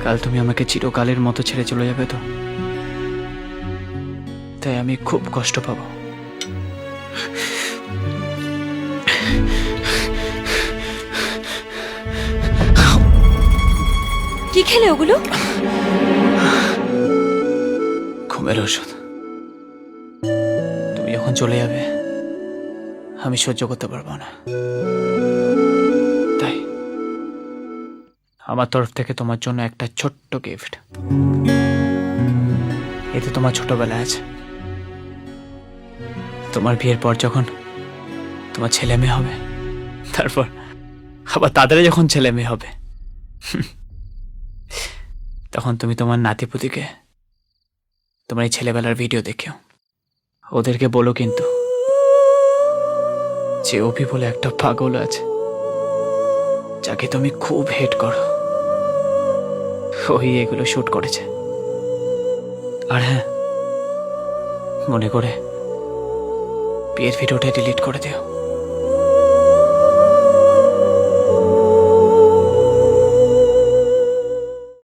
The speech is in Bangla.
কাল তুমি আমাকে চিরকালের মতো ছেড়ে চলে যাবে তো, তাই আমি খুব কষ্ট পাবো। কি খেলে ওগুলো? ঘুমের ওষুধ। তুমি যখন চলে যাবে আমি সহ্য করতে পারবো না, তাই আমার তরফ থেকে তোমার জন্য একটা ছোট্ট গিফট। এতে তোমার ছোটবেলা আছে। তোমার বিয়ের পর যখন তোমার ছেলে মেয়ে হবে, তারপর আবার তাদের যখন ছেলে মেয়ে হবে, তখন তুমি তোমার নাতিপুতিকে তোমার এই ছেলেবেলার ভিডিও দেখেও ওদেরকে বলো কিন্তু যে অভি বলে একটা পাগল আছে যাকে তুমি খুব হেট করো, ওই এগুলো শুট করেছে। আর হ্যাঁ, মনে করে বিয়ের ভিডিওটা ডিলিট করে দিও।